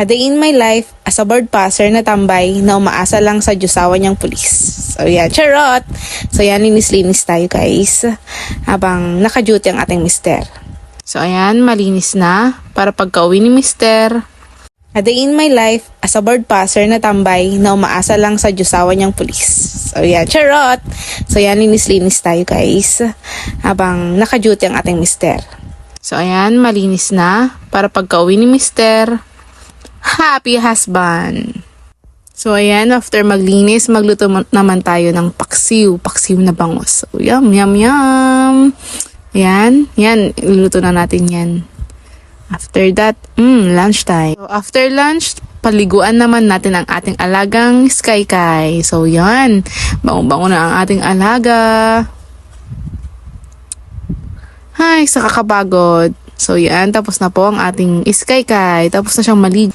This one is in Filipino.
A day in my life as a board passer na tambay na umaasa lang sa Diyosawa niyang pulis. So yan, charot! So yan, linis-linis tayo guys habang naka-duty ang ating mister. So ayan, malinis na para pagka-uwi ni mister. A day in my life as a board passer na tambay na umaasa lang sa Diyosawa niyang pulis. So yan, charot! So yan, linis-linis tayo guys habang naka-duty ang ating mister. So ayan, malinis na para pagka-uwi ni mister. Happy husband! So ayan, after maglinis, magluto naman tayo ng paksiw na bangus. So yum, yum, yum! Ayan, iluluto na natin yan. After that, lunchtime. So after lunch, paliguan naman natin ang ating alagang Sky Kai. So yan, bango-bango na ang ating alaga. Ay, sa kakapagod. So yan, tapos na po ang ating Sky Kai. Tapos na siyang maligo.